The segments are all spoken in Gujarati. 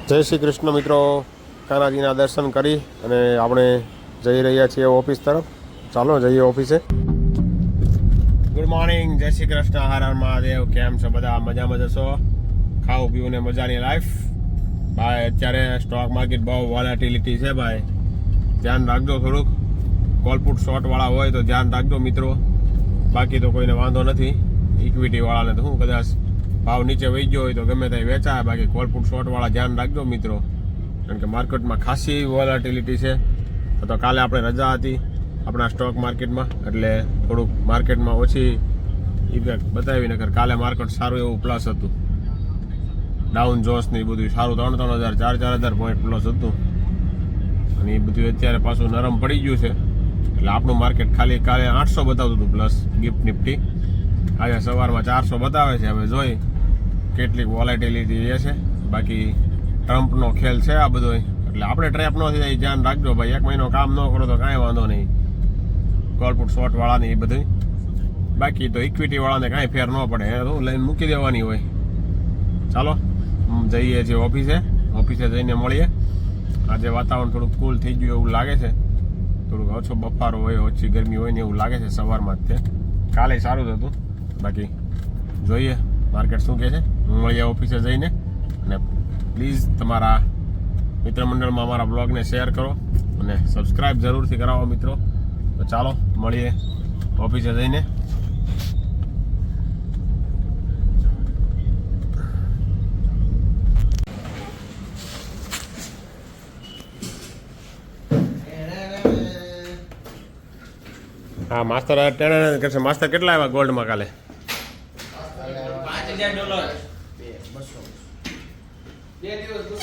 જય શ્રી કૃષ્ણ મિત્રો, કાનાજીના દર્શન કરી અને આપણે જઈ રહ્યા છીએ ઓફિસ તરફ. ચાલો જઈએ ઓફિસે. ગુડ મોર્નિંગ, જય શ્રી કૃષ્ણ, હર હર મહાદેવ. કેમ છો બધા? મજામાં જશો? ખાવું પીવું ને મજાની લાઈફ. ભાઈ અત્યારે સ્ટોક માર્કેટ બહુ વોલેટિલિટી છે ભાઈ, ધ્યાન રાખજો થોડુંક. કોલપુટ શોર્ટવાળા હોય તો ધ્યાન રાખજો મિત્રો, બાકી તો કોઈને વાંધો નથી. ઇક્વિટીવાળાને તો શું કદાચ ભાવ નીચે વહી ગયો હોય તો ગમે ત્યાં વેચાય, બાકી કોલપુટ શોર્ટવાળા ધ્યાન રાખજો મિત્રો, કારણ કે માર્કેટમાં ખાસી વોલેટિલિટી છે. તો કાલે આપણે રજા હતી આપણા સ્ટોક માર્કેટમાં, એટલે થોડુંક માર્કેટમાં ઓછી ઇફેક્ટ બતાવી. નકર કાલે માર્કેટ સારું એવું પ્લસ હતું. ડાઉન જોન્સ ને એ બધું સારું 3,000 4,000 પોઈન્ટ પ્લસ હતું, અને એ બધું અત્યારે પાછું નરમ પડી ગયું છે. એટલે આપણું માર્કેટ ખાલી કાલે 800 બતાવતું હતું પ્લસ ગિફ્ટ નિફ્ટી, આજે સવારમાં 400 બતાવે છે. હવે જોઈ કેટલીક વોલેટિલિટી રહે છે. બાકી ટ્રમ્પનો ખેલ છે આ બધો, એટલે આપણે ટ્રેપ ન થઈ જાય ધ્યાન રાખજો ભાઈ. 1 મહિનો કામ ન કરો તો કાંઈ વાંધો નહીં, કોલપુટ શોર્ટવાળાને એ બધું. બાકી તો ઇક્વિટીવાળાને કાંઈ ફેર ન પડે, એને તો લઈને મૂકી દેવાની હોય. ચાલો જઈએ છીએ ઓફિસે જઈને મળીએ. આજે વાતાવરણ થોડુંક કૂલ થઈ ગયું એવું લાગે છે, થોડુંક ઓછો બફારો હોય, ઓછી ગરમી હોય ને એવું લાગે છે સવારમાં જ. તે કાલે સારું જ હતું. બાકી જોઈએ માર્કેટ શું કહે છે. મળીએ ઓફિસે જઈને. અને પ્લીઝ તમારા મિત્ર મંડળમાં અમારા બ્લોગને શેર કરો અને સબસ્ક્રાઈબ જરૂરથી કરાવો મિત્રો. તો ચાલો મળીએ ઓફિસે જઈને. હા માસ્તર ટેણા કરશે. માસ્તર કેટલા આવ્યા ગોલ્ડમાં કાલે?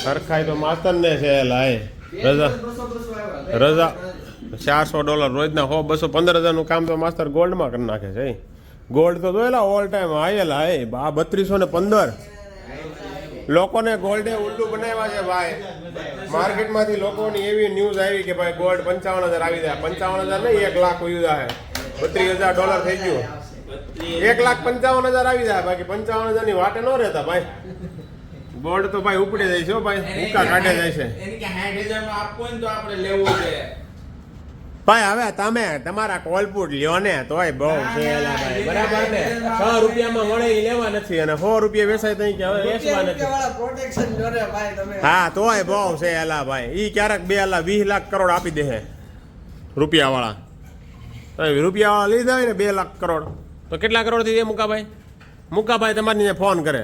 સરખાઈ તો માસ્તર ને છે. લાય રજા $400 રોજના 100-200-15,000 કામ તો માસ્તર ગોલ્ડમાં કરી નાખે છે. ગોલ્ડ તો જોયેલા ઓલ ટાઈમ આયેલા હે. આ 3215 લોકોને ગોલ્ડે ઉલ્લુ બનાવ્યા છે ભાઈ. માર્કેટમાંથી લોકોની એવી ન્યૂઝ આવી કે ભાઈ ગોલ્ડ 55,000 આવી જાય. 55,000 નહીં, 1 લાખ વયું જાય. $32,000 થઈ ગયું. 1,55,000 આવી જાય. બાકી 55,000 ની વાટે ન રહેતા ભાઈ. ગોલ્ડ તો ભાઈ ઉપડે જાય છે ભાઈ, ઉકા કાઢે જાય છે ભાઈ. હવે તમે તમારા કોલપુટ લ્યો ને તોય બહુ સહેલા ભાઈ, બરાબર ને? 100 રૂપિયામાં મળે એ લેવા નથી, અને 100 રૂપિયા વેચાય તો કે હવે વેચવા નથી. હા તોય બહુ સહેલા ભાઈ. ઈ ક્યારેક 20 લાખ કરોડ આપી દે રૂપિયા વાળા. રૂપિયા વાળા લીધા હોય ને 2 લાખ કરોડ, તો કેટલા કરોડ થઈ જાય મુકાભાઈ તમારી ફોન કરે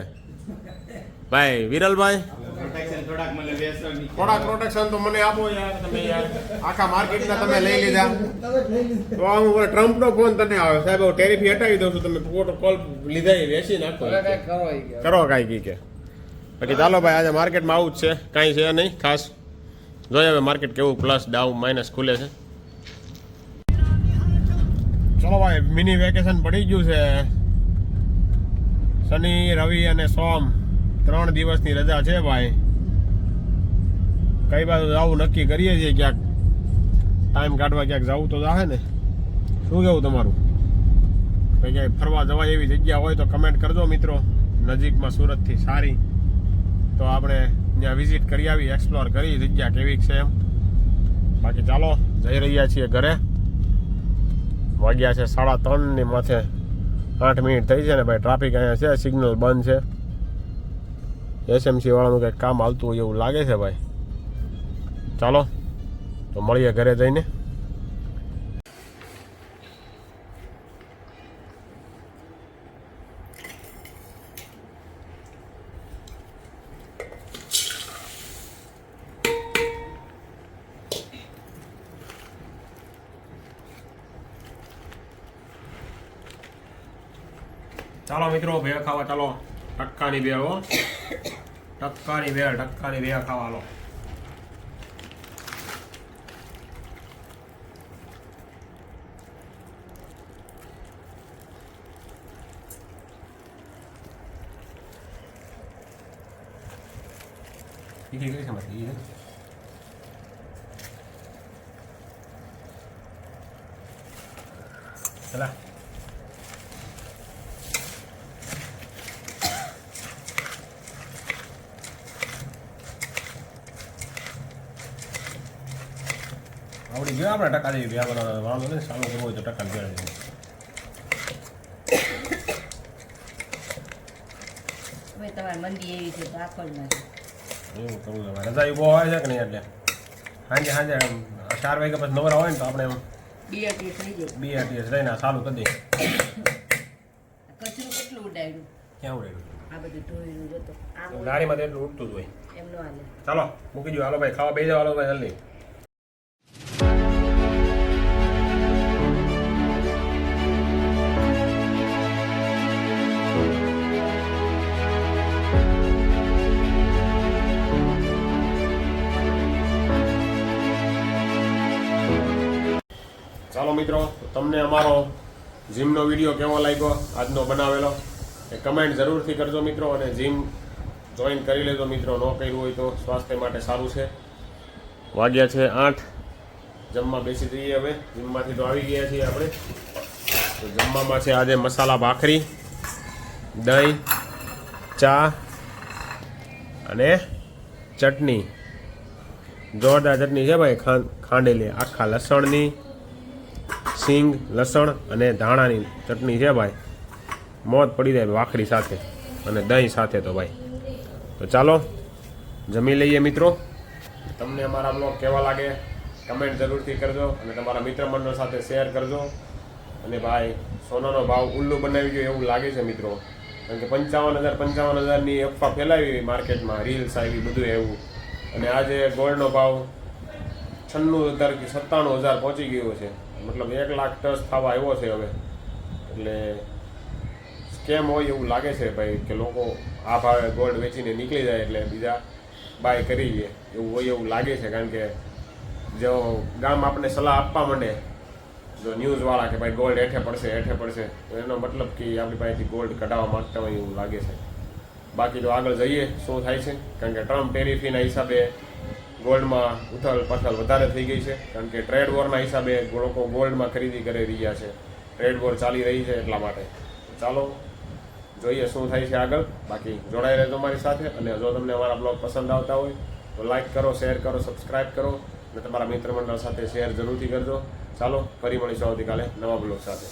ભાઈ. વિરલભાઈ થોડાક પ્રોટેક્શન તો મને આપો યાર. તમે યાર આખા માર્કેટના તમે લઈ લીધા તો હું ટ્રમ્પનો ફોન તને આવે સાહેબ, હું ટેરિફ હટાવી દઉં છું. તમે કોલ લીધા એ વેચી નાખો, કરો કાંઈ કે. બાકી ચાલો ભાઈ, આજે માર્કેટમાં આવું જ છે, કાંઈ છે નહીં ખાસ. જોઈએ હવે માર્કેટ કેવું પ્લસ ડાઉન માઇનસ ખુલે છે. ચલો ભાઈ, મિની વેકેશન પડી ગયું છે. શનિ રવિ અને સોમ 3 દિવસની રજા છે ભાઈ. કઈ બાજુ જવું નક્કી કરીએ છીએ, ક્યાંક ટાઈમ કાઢવા ક્યાંક જવું તો જાહે ને. શું કેવું તમારું? કઈ ક્યાંય ફરવા જવાય એવી જગ્યા હોય તો કમેન્ટ કરજો મિત્રો. નજીકમાં સુરતથી સારી તો આપણે ત્યાં વિઝિટ કરી આવી, એક્સપ્લોર કરી જગ્યા કેવી છે એમ. બાકી ચાલો જઈ રહ્યા છીએ ઘરે. વાગ્યા છે 3:30 ની માથે 8 મિનિટ થઈ છે ને ભાઈ. ટ્રાફિક અહીંયા છે, સિગ્નલ બંધ છે. એસએમસી વાળાનું કંઈક કામ આવતું હોય એવું લાગે છે ભાઈ. ચાલો તો મળીએ ઘરે જઈને. ચાલો મિત્રો ભેળ ખાવા ચાલો. ટક્કાની ભેળ હો, ટક્કાની ભેળ ખાવા લો. ચલા આવડી ગયો આપણે ટકા જેવી ભેગા બનાવવાનો વાંધો નહીં, સારું કરવું હોય તો ટકા ભેગા દેવું. તમારી મંદી એવી છે તો આખો જ નાખે. એવું કરવું તમારે રજા બહુ આવે છે કે નહીં, એટલે સાંજે 4 વાગ્યા પછી નવરા હોય ને તો આપણે BRTS થઈ જાય. BRTS લઈને ચાલુ કરી દઈએ. કચરું કેટલું ઉડાડ્યું, ક્યાં ઉડેલું આ બધું ઢોળ્યું જતો આમ ગાડીમાં તો એટલું ઉડતું જ હોય. એમ ન હાલે. ચાલો મૂકી દો, હાલો ભાઈ ખાવા બેસી જાઓ, હાલો ભાઈ જલ્દી. ચાલો મિત્રો, તમને અમારો જીમનો વિડીયો કેવો લાગ્યો આજનો બનાવેલો એ કમેન્ટ જરૂરથી કરજો મિત્રો, અને જીમ જોઈન કરી લેજો મિત્રો, ન કર્યું હોય તો સ્વાસ્થ્ય માટે સારું છે. વાગ્યા છે 8, જમવા બેસી જઈએ હવે. જીમમાંથી તો આવી ગયા છીએ આપણે. તો જમવામાં છે આજે મસાલા ભાખરી, દહીં, ચા અને ચટણી. જોરદાર ચટણી છે ભાઈ, ખાંડેલી આખા લસણની, સિંગ, લસણ અને ધાણાની ચટણી છે ભાઈ. મોજ પડી જાય ભાખરી સાથે અને દહીં સાથે. તો ભાઈ તો ચાલો જમી લઈએ મિત્રો. તમને અમારા બ્લોગ કેવા લાગે કમેન્ટ જરૂરથી કરજો, અને તમારા મિત્ર મંડળ સાથે શેર કરજો. અને ભાઈ સોનાનો ભાવ ઉલ્લુ બનાવી ગયો એવું લાગે છે મિત્રો, કારણ કે 55,000ની અફવા ફેલાવી માર્કેટમાં, રીલ્સ આવી બધું એવું. અને આજે ગોલ્ડનો ભાવ 96,000 કે 97,000 પહોંચી ગયો છે, મતલબ 1 લાખ ટચ થવા આવ્યો છે હવે. એટલે સ્કેમ હોય એવું લાગે છે ભાઈ, કે લોકો આ ભાવે ગોલ્ડ વેચીને નીકળી જાય એટલે બીજા બાય કરી લે એવું હોય એવું લાગે છે. કારણ કે જો ગામ આપણને સલાહ આપવા માંડે, જો ન્યૂઝવાળા કે ભાઈ ગોલ્ડ હેઠે પડશે, તો એનો મતલબ કે આપણી પાસેથી ગોલ્ડ કઢાવવા માંગતા હોય એવું લાગે છે. બાકી તો આગળ જઈએ શું થાય છે, કારણ કે ટ્રમ્પ ટેરિફના હિસાબે ગોલ્ડમાં ઉથલ પાથલ વધારે થઈ ગઈ છે, કારણ કે ટ્રેડ વોરના હિસાબે લોકો ગોલ્ડમાં ખરીદી કરી રહ્યા છે. ટ્રેડ વોર ચાલી રહી છે એટલા માટે. ચાલો જોઈએ શું થાય છે આગળ. બાકી જોડાઈ રહેજો અમારી સાથે, અને જો તમને અમારા બ્લોગ પસંદ આવતા હોય તો લાઈક કરો, શેર કરો, સબસ્ક્રાઈબ કરો, અને તમારા મિત્ર મંડળ સાથે શેર જરૂરથી કરજો. ચાલો ફરી મળીશું આવતીકાલે નવા બ્લોગ સાથે.